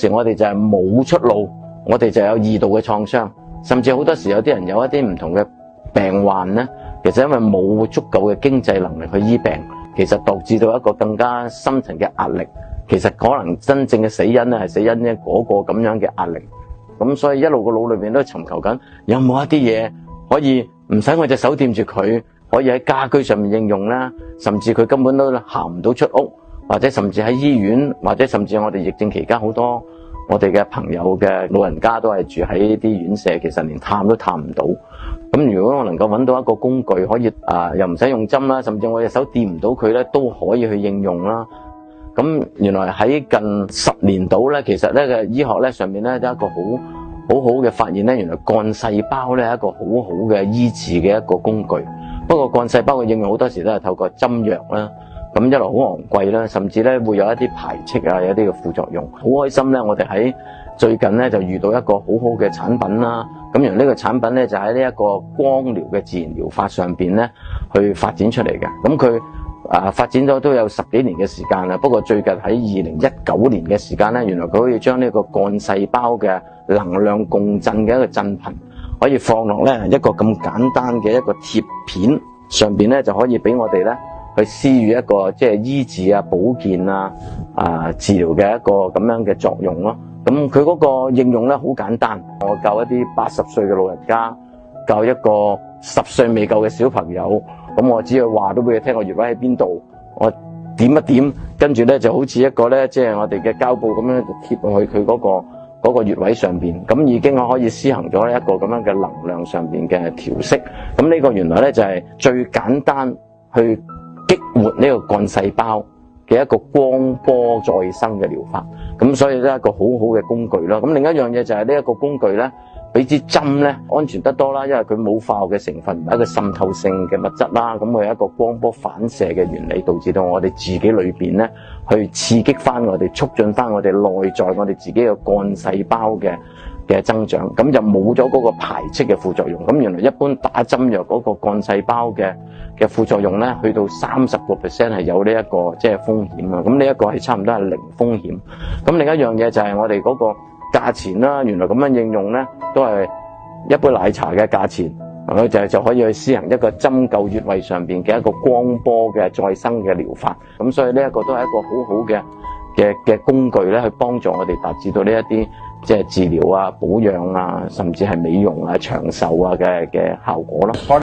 時我哋就係冇出路，我哋就有二度嘅創傷，甚至好多時有啲人有一啲唔同嘅病患咧，其實因為冇足夠嘅經濟能力去醫病，其實導致到一個更加深層嘅壓力。其實可能真正嘅死因咧係死因咧嗰個咁樣嘅壓力。咁所以一路個腦裏邊都尋求緊，有冇一啲嘢可以唔使我隻手掂住佢，可以喺家居上面應用啦，甚至佢根本都行唔到出屋，或者甚至喺醫院，或者甚至我哋疫症期間好多我哋嘅朋友嘅老人家都係住喺呢啲院舍，其實連探都探唔到。咁如果我能夠揾到一個工具可以又唔使用針啦，甚至我隻手掂唔到佢咧都可以去應用啦。咁原來喺近10年度咧，其實咧嘅醫學咧上面咧有一個好好嘅發現咧，原來幹細胞咧係一個好好嘅醫治嘅一個工具。不過幹細胞嘅應用好多時都係透過針藥啦，咁一來好昂貴啦，甚至咧會有一啲排斥啊，有一啲嘅副作用。好開心咧，我哋喺最近咧就遇到一個好好嘅產品啦。咁原來呢個產品咧就喺呢一個光療嘅自然療法上邊咧去發展出嚟嘅。咁佢發展咗都有10幾年嘅時間啦。不過最近喺2019年嘅時間咧，原來佢可以將呢個幹細胞嘅能量共振嘅一個振頻，可以放落咧一個咁簡單嘅一個貼片上邊咧，就可以俾我哋咧去施予一個即係醫治啊、保健啊、治療嘅一個咁樣嘅作用咯。咁佢嗰個應用咧好簡單，我教一啲80歲嘅老人家，教一個10歲未夠嘅小朋友，咁我只要話都俾佢聽個穴位喺邊度，我點一點，跟住咧就好似一個咧即係我哋嘅膠布咁樣貼落去佢嗰個穴位上邊，咁已經可以施行咗一個咁樣嘅能量上邊嘅調息。咁呢個原來咧就係最簡單去激活呢個幹細胞嘅一個光波再生嘅療法。咁所以咧一個好好嘅工具啦。咁另一樣嘢就係呢一個工具咧，比支針咧安全得多啦，因為佢冇化學嘅成分，一個滲透性嘅物質啦。咁佢有一個光波反射嘅原理，導致到我哋自己裏邊咧去刺激翻我哋，促進翻我哋內在我哋自己嘅幹細胞嘅增長，咁就冇咗嗰個排斥嘅副作用。咁原來一般打針藥嗰個幹細胞嘅副作用咧，去到30% 係有呢一個即係風險啊。咁呢一個係差唔多係零風險。咁另一樣嘢就係我哋嗰個價錢啦，原來咁樣應用咧都係一杯奶茶嘅價錢，佢就可以去施行一個針灸穴位上邊嘅一個光波嘅再生嘅療法。咁所以呢一個都係一個好好嘅工具咧，去幫助我哋達至到呢一啲即係治療啊、保養啊，甚至係美容啊、長壽啊嘅效果咯。